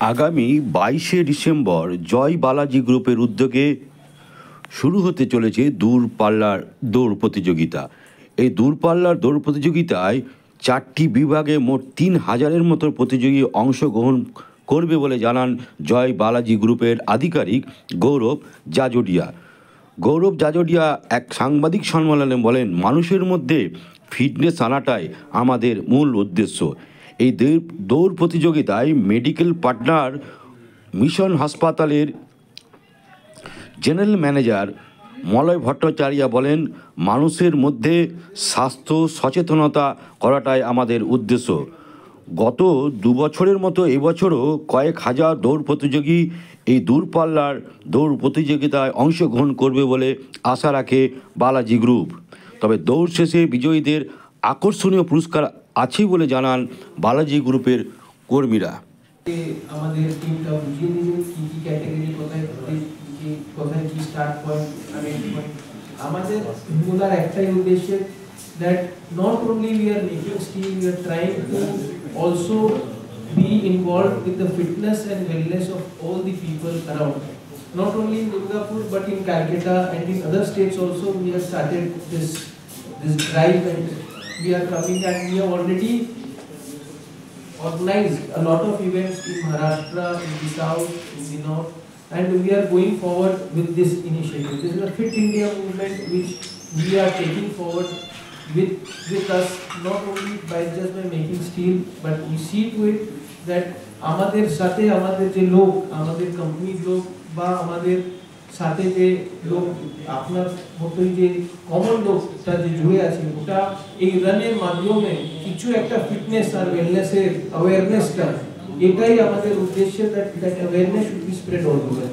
আগামী 22শে ডিসেম্বর জয় বালাজি গ্রুপের উদ্যোগে শুরু হতে চলেছে দূরপাল্লার দৌড় প্রতিযোগিতা। এই দূরপাল্লার দৌড় প্রতিযোগিতায় 4টি বিভাগে মোট 3000-এর মতো প্রতিযোগী অংশগ্রহণ করবে বলে জানান জয় বালাজি গ্রুপের আধিকারিক গৌরব জাজোডিয়া। গৌরব জাজোডিয়া এক সাংবাদিক সম্মেলনে বলেন, মানুষের মধ্যে ফিটনেস আনাটাই আমাদের মূল উদ্দেশ্য। এই দৌড় প্রতিযোগিতায় মেডিকেল পার্টনার মিশন হাসপাতালের জেনারেল ম্যানেজার মলয় ভট্টাচার্য বলেন, মানুষের মধ্যে স্বাস্থ্য সচেতনতা করাটাই আমাদের উদ্দেশ্য। গত 2 বছরের মতো এবছরও কয়েক হাজার দৌড় প্রতিযোগী এই দূরপাল্লার দৌড় প্রতিযোগিতায় অংশগ্রহণ করবে বলে আশা রাখে বালাজি গ্রুপ। তবে দৌড় শেষে বিজয়ীদের আকর্ষণীয় পুরস্কার আছে বলে জানান বালাজি গ্রুপের কর্মীরা। আমাদের টিমটা বুঝিয়ে দিয়েছে কি কি ক্যাটাগরি কোথায় কি স্টার্ট পয়েন্ট আর এন্ড পয়েন্ট। আমাদের মূলার একটাই উদ্দেশ্য that not only we are making steel, we are trying to also be involved with the fitness and wellness of all the people around. Not only in Durgapur but in Calcutta and in other states also we have started this drive, and we are coming, and we have already organized a lot of events in Maharashtra, in the south, in the north, and we are going forward with this initiative. This is a Fit India movement which we are taking forward with us, not only by just by making steel, but we see to it that আমাদের সাথে আমাদের যে লোক, আমাদের কোম্পানির লোক বা আমাদের সাথে যে লোক আপনার মতোই যে কমন লোকটা যে জুড়ে আছে, ওটা এই রানের মাধ্যমে কিছু একটা ফিটনেস আর ওয়েলনেসের অ্যাওয়ারনেসটা, এটাই আমাদের উদ্দেশ্য, that awareness should be spread all over.